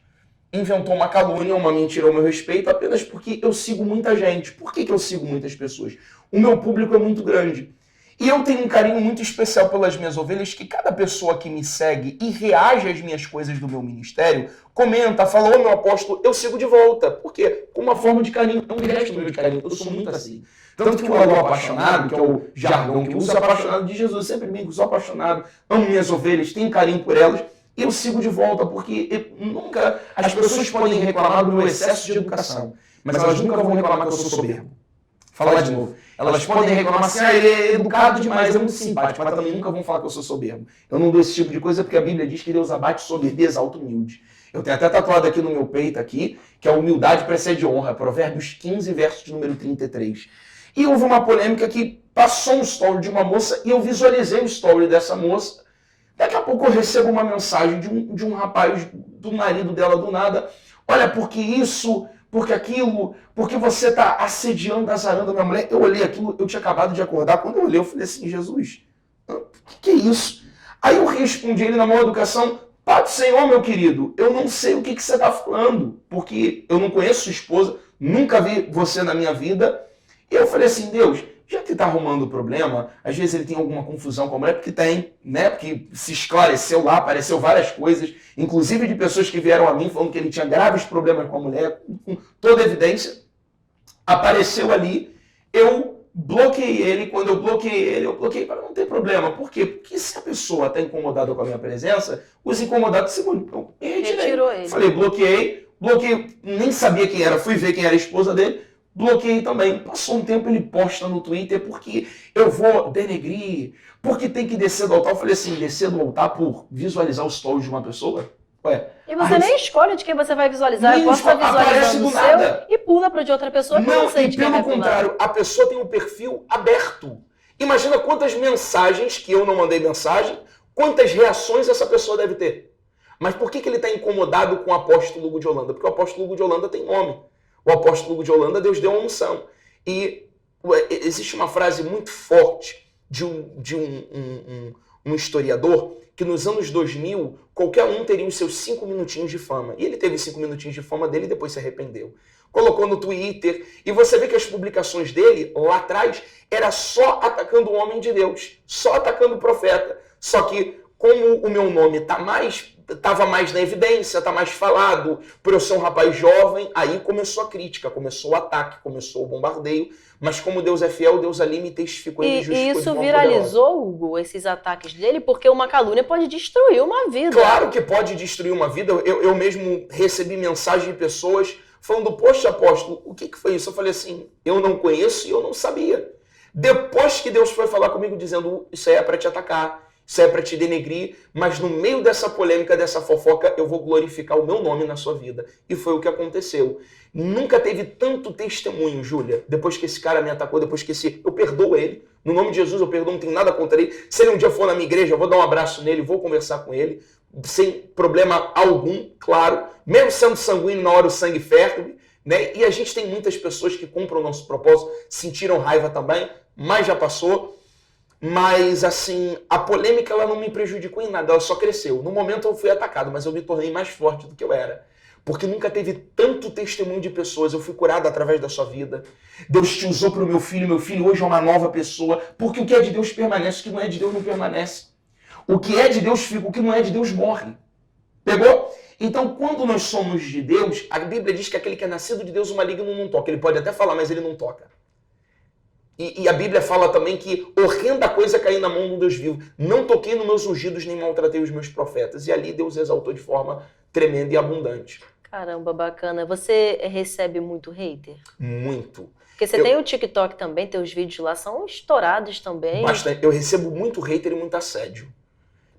inventou uma calúnia, uma mentira ao meu respeito, apenas porque eu sigo muita gente. Por que eu sigo muitas pessoas? O meu público é muito grande. E eu tenho um carinho muito especial pelas minhas ovelhas, que cada pessoa que me segue e reage às minhas coisas do meu ministério, comenta, fala, ô meu apóstolo, eu sigo de volta. Por quê? Com uma forma de carinho, é um gesto meu de carinho, eu sou muito assim. Tanto que o alô apaixonado, que é o jargão que eu uso, é apaixonado de Jesus, eu sempre brinco, sou apaixonado, amo minhas ovelhas, tenho carinho por elas, e eu sigo de volta, porque nunca, as pessoas podem reclamar do meu excesso de educação, mas elas nunca vão reclamar que eu sou soberbo. Falar de novo. Elas podem reclamar assim, ele é educado demais, é muito simpático, mas também nunca vão falar que eu sou soberbo. Eu não dou esse tipo de coisa porque a Bíblia diz que Deus abate soberbo e exalta o humilde. Eu tenho até tatuado aqui no meu peito, aqui, que a humildade precede honra, Provérbios 15, verso de número 33. E houve uma polêmica que passou um story de uma moça e eu visualizei o story dessa moça. Daqui a pouco eu recebo uma mensagem de um rapaz, do marido dela do nada. Olha, porque isso... porque aquilo, porque você está assediando, azarando a minha mulher. Eu olhei aquilo, eu tinha acabado de acordar. Quando eu olhei, eu falei assim, Jesus, o que é isso? Aí eu respondi ele na maior educação, Pai do Senhor, meu querido, eu não sei o que você está falando, porque eu não conheço sua esposa, nunca vi você na minha vida. E eu falei assim, Deus, já que está arrumando o problema, às vezes ele tem alguma confusão com a mulher, porque tem, né? Porque se esclareceu lá, apareceu várias coisas, inclusive de pessoas que vieram a mim falando que ele tinha graves problemas com a mulher, com toda evidência. Apareceu ali, eu bloqueei ele, quando eu bloqueei para não ter problema. Por quê? Porque se a pessoa está incomodada com a minha presença, os incomodados se eu Retirou ele. Falei, bloqueei, nem sabia quem era, fui ver quem era a esposa dele, bloqueei também. Passou um tempo, ele posta no Twitter porque eu vou denegrir, porque tem que descer do altar. Eu falei assim, descer do altar por visualizar os stories de uma pessoa? Ué, E você nem escolhe de quem você vai visualizar. Nem Eu posso estar aparece visualizando o do nada. seu e pula para de outra pessoa que eu não sei de quem pelo vai pular. contrário, a pessoa tem um perfil aberto. Imagina quantas mensagens que eu não mandei mensagem, quantas reações essa pessoa deve ter. Mas por que ele está incomodado com o apóstolo Hugo de Holanda? Porque o apóstolo Hugo de Holanda tem nome. O apóstolo Hugo de Holanda, Deus deu uma unção. E existe uma frase muito forte de um historiador que nos anos 2000, qualquer um teria os seus 5 minutinhos de fama. E ele teve 5 minutinhos de fama dele e depois se arrependeu. Colocou no Twitter. E você vê que as publicações dele, lá atrás, era só atacando o homem de Deus. Só atacando o profeta. Só que, como o meu nome estava mais na evidência, está mais falado, por eu ser um rapaz jovem, aí começou a crítica, começou o ataque, começou o bombardeio, mas como Deus é fiel, Deus ali me testificou e me justificou. E isso viralizou, Hugo, esses ataques dele, porque uma calúnia pode destruir uma vida. Claro que pode destruir uma vida. Eu mesmo recebi mensagem de pessoas falando, poxa, apóstolo, o que foi isso? Eu falei assim, eu não conheço e eu não sabia. Depois que Deus foi falar comigo dizendo, isso aí é para te atacar, isso é para te denegrir, mas no meio dessa polêmica, dessa fofoca, eu vou glorificar o meu nome na sua vida. E foi o que aconteceu. Nunca teve tanto testemunho, Júlia, depois que esse cara me atacou, eu perdoo ele. No nome de Jesus eu perdoo, não tenho nada contra ele. Se ele um dia for na minha igreja, eu vou dar um abraço nele, vou conversar com ele, sem problema algum, claro. Mesmo sendo sanguíneo, na hora o sangue ferve, né? E a gente tem muitas pessoas que compram o nosso propósito, sentiram raiva também, mas já passou. Mas, assim, a polêmica ela não me prejudicou em nada, ela só cresceu. No momento eu fui atacado, mas eu me tornei mais forte do que eu era. Porque nunca teve tanto testemunho de pessoas. Eu fui curado através da sua vida. Deus te usou para o meu filho hoje é uma nova pessoa. Porque o que é de Deus permanece, o que não é de Deus não permanece. O que é de Deus fica, o que não é de Deus morre. Pegou? Então, quando nós somos de Deus, a Bíblia diz que aquele que é nascido de Deus, o maligno não toca. Ele pode até falar, mas ele não toca. E a Bíblia fala também que horrenda coisa cair na mão do Deus vivo. Não toquei nos meus ungidos, nem maltratei os meus profetas. E ali Deus exaltou de forma tremenda e abundante. Caramba, bacana. Você recebe muito hater? Muito. Porque você tem o TikTok também, teus vídeos lá são estourados também. Bastante. Eu recebo muito hater e muito assédio.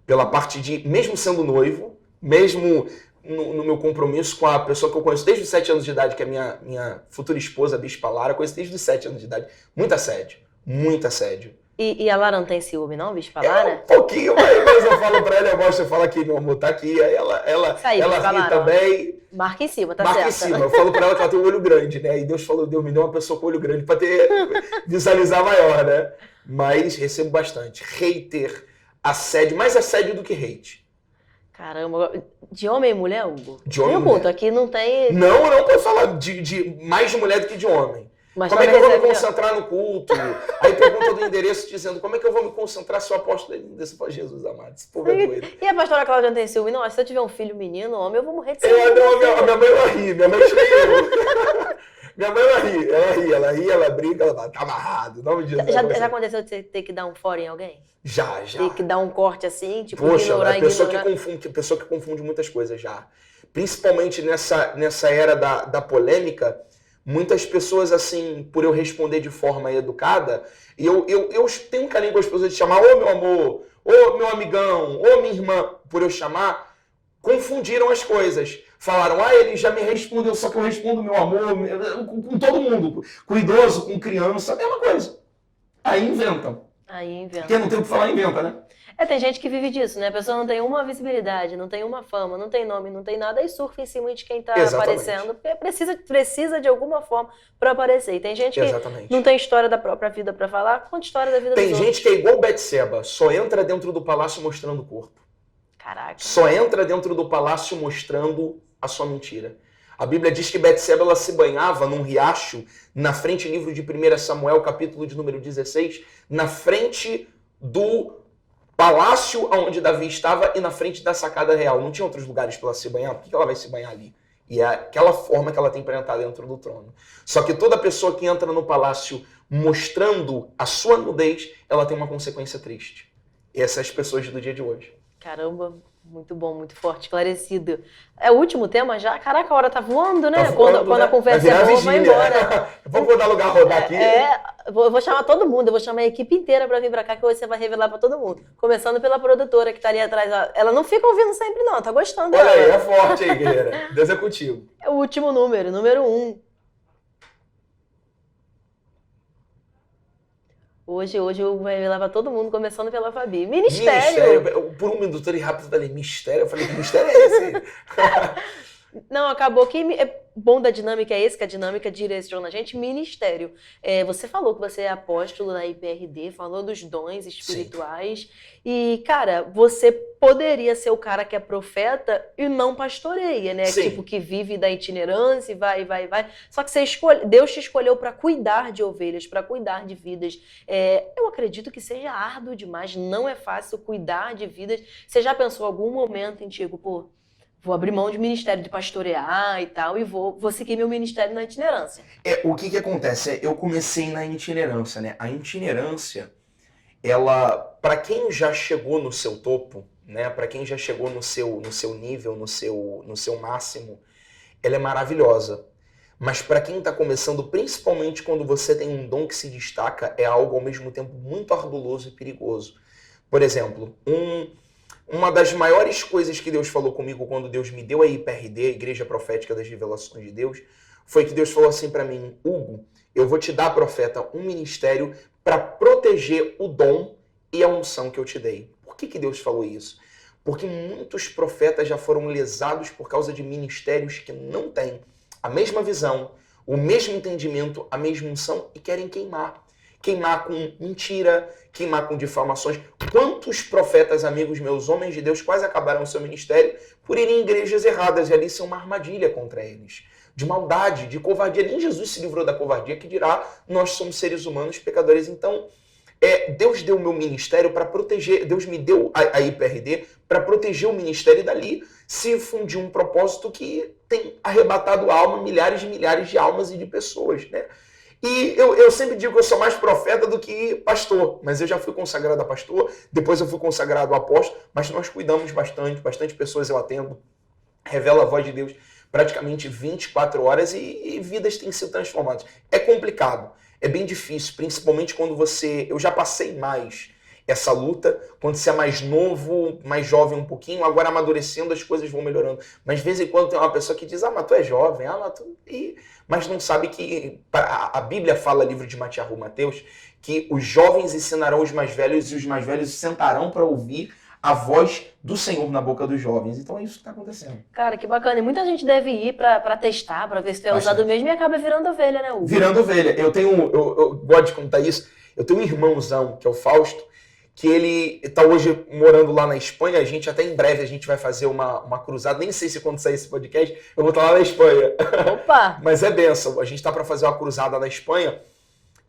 Pela parte de, mesmo sendo noivo, mesmo no meu compromisso com a pessoa que eu conheço desde os 7 anos de idade, que é minha futura esposa, a Bispa Lara, conheço desde os 7 anos de idade. Muito assédio. Muito assédio. E a Lara não tem ciúme, não, Bispa Lara? Um pouquinho, mas eu falo pra ela, eu gosto, eu falo aqui, meu amor, tá aqui. Aí ela ri também. Marca em cima, tá certo. Marca em cima. Eu falo pra ela que ela tem um olho grande, né? E Deus falou, Deus me deu uma pessoa com olho grande pra visualizar maior, né? Mas recebo bastante. Hater, assédio, mais assédio do que hate. Caramba, de homem e mulher, Hugo? De homem e mulher. Aqui não tem... Não pode falar de mais de mulher do que de homem. Mas como é que eu vou me concentrar no culto? Aí pergunta do endereço dizendo, como é que eu vou me concentrar se o apóstolo desse para Jesus amado? Esse povo é doido. E a pastora Cláudia não tem ciúme? Não, se eu tiver um filho menino, homem, eu vou morrer de ciúme. Minha mãe ela ri, minha mãe escreveu. Minha mãe ela ri, ela briga, ela tá amarrado. Já aconteceu de você ter que dar um fora em alguém? Já. Ter que dar um corte assim, tipo, ignorar. A pessoa que confunde muitas coisas já. Principalmente nessa era da polêmica, muitas pessoas, assim, por eu responder de forma educada, e eu tenho um carinho com as pessoas de chamar, ô meu amor, ô meu amigão, ô minha irmã, por eu chamar, confundiram as coisas. Falaram, ele já me respondeu, só que eu respondo meu amor, com todo mundo, com idoso, com criança, a mesma coisa. Aí inventam. Quem não tem o que falar, inventa, né? Tem gente que vive disso, né? A pessoa não tem uma visibilidade, não tem uma fama, não tem nome, não tem nada, e surfa em cima de quem tá aparecendo. Precisa de alguma forma para aparecer. E tem gente que não tem história da própria vida para falar, conta história da vida dos outros. Tem gente que é igual Betseba, só entra dentro do palácio mostrando o corpo. Caraca. Só entra dentro do palácio mostrando a sua mentira. A Bíblia diz que Betseba ela se banhava num riacho na frente, livro de 1 Samuel, capítulo de número 16, na frente do palácio onde Davi estava e na frente da sacada real. Não tinha outros lugares para ela se banhar? Por que ela vai se banhar ali? E é aquela forma que ela tem para entrar dentro do trono. Só que toda pessoa que entra no palácio mostrando a sua nudez, ela tem uma consequência triste. E essas são as pessoas do dia de hoje. Caramba, muito bom, muito forte, esclarecido. É o último tema já? Caraca, a hora tá voando, né? Tá voando, quando a conversa é boa, vai embora. Vamos dar lugar a rodar aqui? Eu vou chamar todo mundo, eu vou chamar a equipe inteira pra vir pra cá, que hoje você vai revelar pra todo mundo. Começando pela produtora que tá ali atrás. Ela não fica ouvindo sempre não, tá gostando. Olha aí, é forte aí, guerreira. Deus é contigo. É o último número 1. Hoje eu vou revelar pra todo mundo, começando pela Fabi. Ministério. Por um minuto ali rápido, eu falei, mistério? Eu falei, que mistério é esse? Não, acabou que bom da dinâmica é esse, que a dinâmica direciona a gente, ministério. Você falou que você é apóstolo na IPRD, falou dos dons espirituais. Sim. E, cara, você poderia ser o cara que é profeta e não pastoreia, né? Sim. Tipo, que vive da itinerância e vai. Só que Deus te escolheu para cuidar de ovelhas, para cuidar de vidas. Eu acredito que seja árduo demais, não é fácil cuidar de vidas. Você já pensou em algum momento em tipo, vou abrir mão de ministério, de pastorear e tal, e vou seguir meu ministério na itinerância? O que acontece? Eu comecei na itinerância, né? A itinerância, ela, para quem já chegou no seu topo, né? Para quem já chegou no seu nível, no seu máximo, ela é maravilhosa. Mas para quem está começando, principalmente quando você tem um dom que se destaca, é algo ao mesmo tempo muito arduoso e perigoso. Por exemplo, uma das maiores coisas que Deus falou comigo quando Deus me deu a IPRD, a Igreja Profética das Revelações de Deus, foi que Deus falou assim para mim, Hugo, eu vou te dar, profeta, um ministério para proteger o dom e a unção que eu te dei. Por que Deus falou isso? Porque muitos profetas já foram lesados por causa de ministérios que não têm. a mesma visão, o mesmo entendimento, a mesma unção e querem queimar. Queimar com mentira, queimar com difamações. Quantos profetas, amigos meus, homens de Deus, quase acabaram o seu ministério por irem em igrejas erradas e ali ser uma armadilha contra eles. De maldade, de covardia. Nem Jesus se livrou da covardia, que dirá, nós somos seres humanos pecadores. Então, Deus deu o meu ministério para proteger, Deus me deu a IPRD para proteger o ministério e dali se fundiu um propósito que tem arrebatado a alma, milhares de almas e de pessoas, né? E eu sempre digo que eu sou mais profeta do que pastor, mas eu já fui consagrado a pastor, depois eu fui consagrado a apóstolo, mas nós cuidamos bastante pessoas eu atendo, revelo a voz de Deus praticamente 24 horas e vidas têm sido transformadas. É complicado, é bem difícil, principalmente quando eu já passei mais essa luta, quando você é mais novo, mais jovem um pouquinho, agora amadurecendo as coisas vão melhorando. Mas de vez em quando tem uma pessoa que diz, mas tu é jovem, mas não sabe que a Bíblia fala, livro de Mateus, que os jovens ensinarão os mais velhos e os mais velhos sentarão para ouvir a voz do Senhor na boca dos jovens. Então é isso que está acontecendo. Cara, que bacana. E muita gente deve ir para testar, para ver se tu é usado mesmo e acaba virando ovelha, né, Hugo? Virando ovelha. Eu gosto de contar isso. Eu tenho um irmãozão, que é o Fausto, que ele está hoje morando lá na Espanha. A gente até em breve a gente vai fazer uma cruzada. Nem sei se quando sair esse podcast eu vou estar lá na Espanha. Opa! Mas é bênção. A gente está para fazer uma cruzada na Espanha.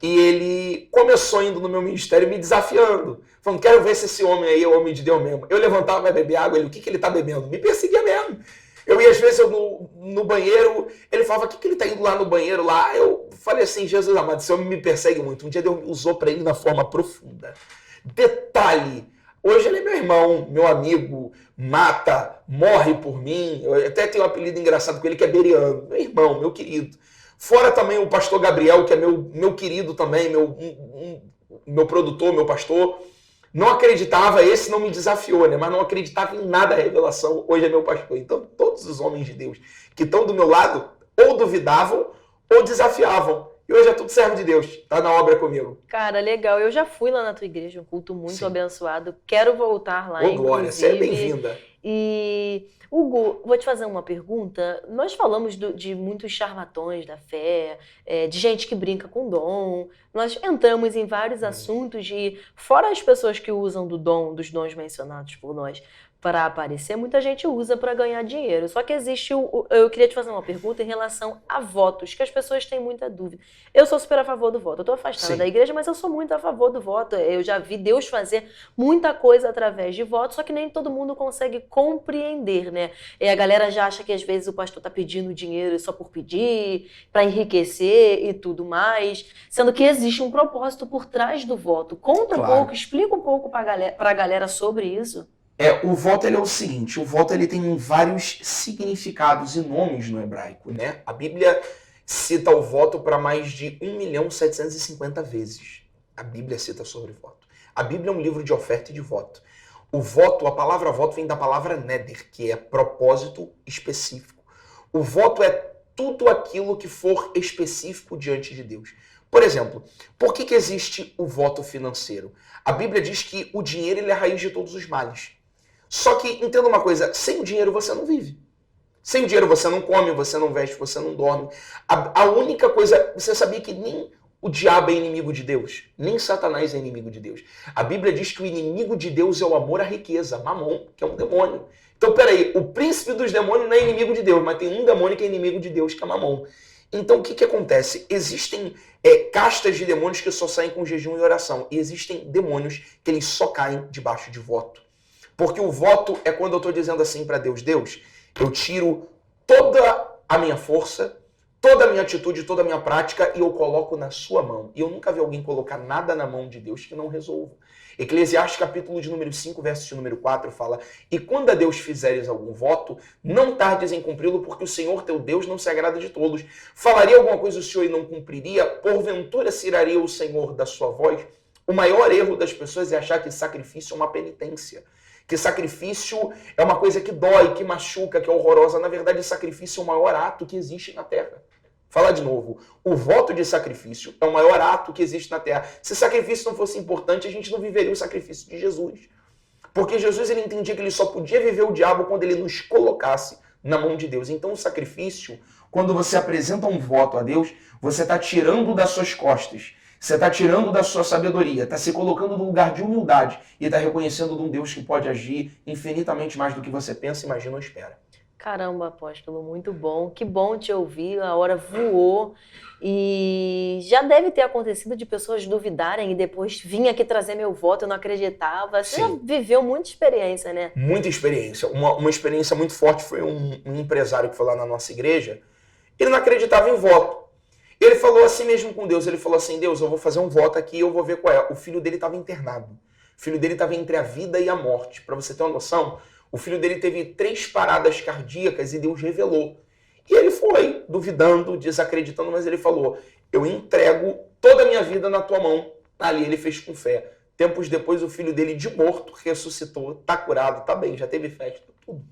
E ele começou indo no meu ministério me desafiando. Falando, quero ver se esse homem aí é o homem de Deus mesmo. Eu levantava, vai beber água. Ele, o que ele está bebendo? Me perseguia mesmo. Eu ia às vezes no banheiro. Ele falava, o que ele está indo lá no banheiro lá? Eu falei assim, Jesus amado, esse homem me persegue muito. Um dia Deus me usou para ele na forma profunda. Detalhe, hoje ele é meu irmão, meu amigo, mata, morre por mim. Eu até tenho um apelido engraçado com ele que é Beriano, meu irmão, meu querido. Fora também o pastor Gabriel, que é meu querido também, meu produtor, meu pastor. Não acreditava, esse não me desafiou, né? Mas não acreditava em nada a revelação, hoje é meu pastor. Então todos os homens de Deus que estão do meu lado ou duvidavam ou desafiavam. E hoje é tudo servo de Deus, tá na obra comigo. Cara, legal. Eu já fui lá na tua igreja, um culto muito abençoado. Quero voltar lá, inclusive. Ô, Glória, você é bem-vinda. E, Hugo, vou te fazer uma pergunta. Nós falamos de muitos charlatões da fé, de gente que brinca com dom. Nós entramos em vários assuntos de, fora as pessoas que usam dos dons mencionados por nós, para aparecer, muita gente usa para ganhar dinheiro. Só que existe eu queria te fazer uma pergunta em relação a votos, que as pessoas têm muita dúvida. Eu sou super a favor do voto. Eu estou afastada da igreja, mas eu sou muito a favor do voto. Eu já vi Deus fazer muita coisa através de voto, só que nem todo mundo consegue compreender, né? E a galera já acha que às vezes o pastor está pedindo dinheiro só por pedir, para enriquecer e tudo mais, sendo que existe um propósito por trás do voto. Conta um pouco, explica um pouco para a galera sobre isso. O voto ele é o seguinte, o voto ele tem vários significados e nomes no hebraico, né? A Bíblia cita o voto para mais de 1.750.000 vezes. A Bíblia cita sobre voto. A Bíblia é um livro de oferta e de voto. O voto, a palavra voto vem da palavra neder, que é propósito específico. O voto é tudo aquilo que for específico diante de Deus. Por exemplo, por que existe o voto financeiro? A Bíblia diz que o dinheiro ele é a raiz de todos os males. Só que, entenda uma coisa, sem o dinheiro você não vive. Sem o dinheiro você não come, você não veste, você não dorme. A única coisa, você sabia que nem o diabo é inimigo de Deus? Nem Satanás é inimigo de Deus. A Bíblia diz que o inimigo de Deus é o amor à riqueza, Mamon, que é um demônio. Então, peraí, o príncipe dos demônios não é inimigo de Deus, mas tem um demônio que é inimigo de Deus, que é Mamon. Então, o que acontece? Existem castas de demônios que só saem com jejum e oração. E existem demônios que eles só caem debaixo de voto. Porque o voto é quando eu estou dizendo assim para Deus, Deus, eu tiro toda a minha força, toda a minha atitude, toda a minha prática e eu coloco na sua mão. E eu nunca vi alguém colocar nada na mão de Deus que não resolva. Eclesiastes capítulo de número 5, verso de número 4 fala, e quando a Deus fizeres algum voto, não tardes em cumpri-lo, porque o Senhor teu Deus não se agrada de todos. Falaria alguma coisa o Senhor e não cumpriria? Porventura se iraria o Senhor da sua voz? O maior erro das pessoas é achar que sacrifício é uma penitência. Que sacrifício é uma coisa que dói, que machuca, que é horrorosa. Na verdade, sacrifício é o maior ato que existe na Terra. Falar de novo. O voto de sacrifício é o maior ato que existe na Terra. Se sacrifício não fosse importante, a gente não viveria o sacrifício de Jesus. Porque Jesus ele entendia que ele só podia viver o diabo quando ele nos colocasse na mão de Deus. Então o sacrifício, Quando você apresenta um voto a Deus, você está tirando das suas costas, você está tirando da sua sabedoria, está se colocando no lugar de humildade e está reconhecendo de um Deus que pode agir infinitamente mais do que você pensa, imagina ou espera. Caramba, apóstolo, muito bom. Que bom te ouvir. A hora voou. E já deve ter acontecido de pessoas duvidarem e depois vim aqui trazer meu voto, eu não acreditava. Você já viveu muita experiência, né? Muita experiência. Uma experiência muito forte foi um empresário que foi lá na nossa igreja. Ele não acreditava em voto. Ele falou assim mesmo com Deus. Ele falou assim, Deus, eu vou fazer um voto aqui e eu vou ver qual é. O filho dele estava internado. O filho dele estava entre a vida e a morte. Para você ter uma noção, o filho dele teve 3 paradas cardíacas e Deus revelou. E ele foi, duvidando, desacreditando, mas ele falou, eu entrego toda a minha vida na tua mão. Ali ele fez com fé. Tempos depois, o filho dele de morto ressuscitou, tá curado, tá bem, já teve festa, tudo.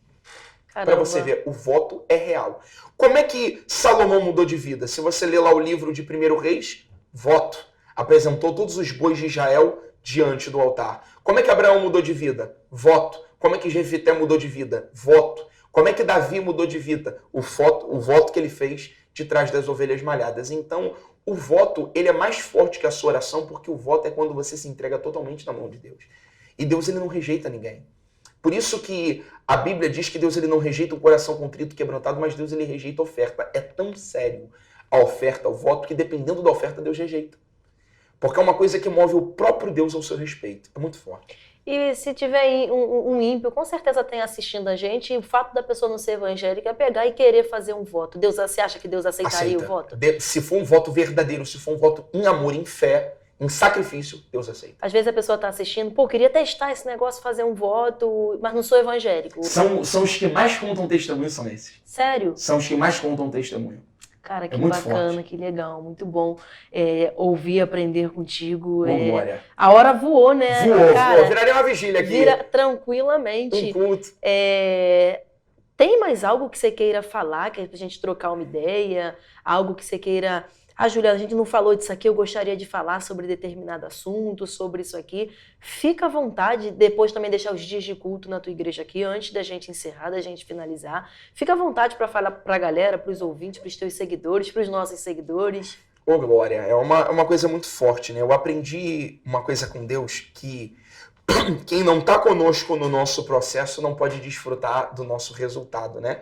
Para você ver, o voto é real. Como é que Salomão mudou de vida? Se você ler lá o livro de 1 Reis, voto. Apresentou todos os bois de Israel diante do altar. Como é que Abraão mudou de vida? Voto. Como é que Jefité mudou de vida? Voto. Como é que Davi mudou de vida? O voto que ele fez de trás das ovelhas malhadas. Então, o voto, ele é mais forte que a sua oração, porque o voto é quando você se entrega totalmente na mão de Deus. E Deus, ele não rejeita ninguém. Por isso que a Bíblia diz que Deus, ele não rejeita um coração contrito, quebrantado, mas Deus, ele rejeita a oferta. É tão sério a oferta, o voto, que dependendo da oferta, Deus rejeita. Porque é uma coisa que move o próprio Deus ao seu respeito. É muito forte. E se tiver um ímpio, com certeza tem assistindo a gente, e o fato da pessoa não ser evangélica é pegar e querer fazer um voto. Você acha que Deus aceitaria o voto? Se for um voto verdadeiro, se for um voto em amor, em fé, em sacrifício, Deus aceita. Às vezes a pessoa está assistindo, queria testar esse negócio, fazer um voto, mas não sou evangélico. São os que mais contam testemunho, são esses. Sério? São os que mais contam testemunho. Cara, que bacana, forte. Que legal, muito bom ouvir, aprender contigo. Glória. A hora voou, né? Voou. Viraria uma vigília aqui. Vira tranquilamente. Um culto. Tem mais algo que você queira falar, que é pra gente trocar uma ideia? Algo que você queira... Júlia, a gente não falou disso aqui, eu gostaria de falar sobre determinado assunto, sobre isso aqui. Fica à vontade, depois também deixar os dias de culto na tua igreja aqui, antes da gente encerrar, da gente finalizar. Fica à vontade para falar para a galera, para os ouvintes, para os teus seguidores, para os nossos seguidores. Ô, Glória, é uma coisa muito forte, né? Eu aprendi uma coisa com Deus, que quem não está conosco no nosso processo não pode desfrutar do nosso resultado, né?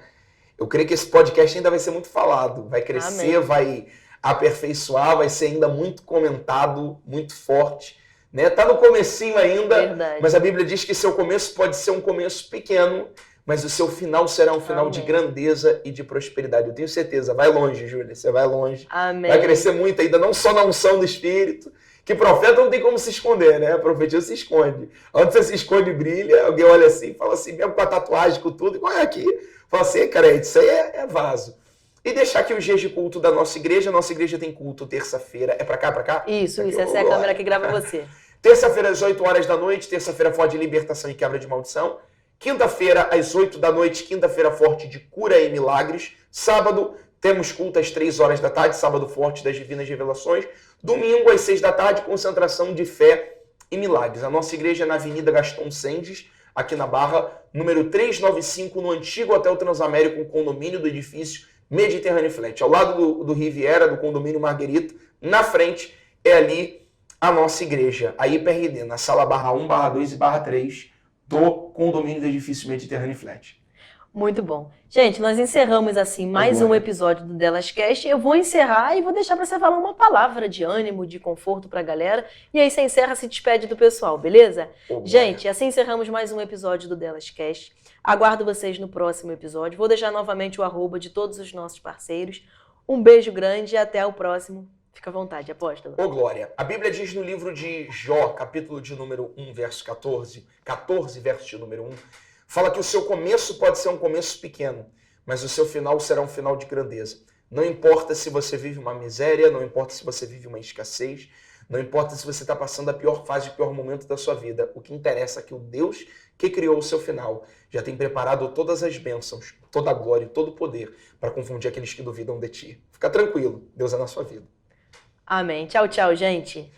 Eu creio que esse podcast ainda vai ser muito falado, vai crescer, Amém. Vai aperfeiçoar, vai ser ainda muito comentado, muito forte, né? Tá no comecinho ainda, Verdade. Mas a Bíblia diz que seu começo pode ser um começo pequeno, mas o seu final será um final de grandeza e de prosperidade. Eu tenho certeza, vai longe, Júlia, você vai longe. Amém. Vai crescer muito ainda, não só na unção do Espírito, que profeta não tem como se esconder, né? A profetia se esconde. Onde você se esconde, brilha, alguém olha assim, fala assim, mesmo com a tatuagem, com tudo, e qual é aqui? Fala assim, cara, isso aí é vaso. E deixar aqui os dias de culto da nossa igreja. Nossa igreja tem culto terça-feira. É pra cá, pra cá? Isso, essa é a câmera que grava você. Terça-feira às 8 horas da noite. Terça-feira forte de libertação e quebra de maldição. Quinta-feira às 8 da noite. Quinta-feira forte de cura e milagres. Sábado temos culto às 3 horas da tarde. Sábado forte das divinas revelações. Domingo às 6 da tarde. Concentração de fé e milagres. A nossa igreja é na Avenida Gaston Sendes, aqui na Barra, número 395, no antigo Hotel Transamérico, um condomínio do edifício Mediterrâneo Flat, ao lado do Riviera, do condomínio Marguerita, na frente é ali a nossa igreja, a IPRD, na sala barra 1, barra 2 e barra 3 do condomínio do edifício Mediterrâneo Flat. Muito bom. Gente, nós encerramos assim mais um episódio do DelasCast. Eu vou encerrar e vou deixar para você falar uma palavra de ânimo, de conforto para a galera. E aí você encerra, se despede do pessoal, beleza? Gente, assim encerramos mais um episódio do DelasCast. Aguardo vocês no próximo episódio. Vou deixar novamente o @ de todos os nossos parceiros. Um beijo grande e até o próximo. Fica à vontade, apóstolo. Ô, Glória, a Bíblia diz no livro de Jó, capítulo de número 1, verso 14, verso de número 1, fala que o seu começo pode ser um começo pequeno, mas o seu final será um final de grandeza. Não importa se você vive uma miséria, não importa se você vive uma escassez, não importa se você está passando a pior fase, o pior momento da sua vida. O que interessa é que o Deus que criou o seu final já tem preparado todas as bênçãos, toda a glória e todo o poder para confundir aqueles que duvidam de ti. Fica tranquilo, Deus é na sua vida. Amém. Tchau, tchau, gente.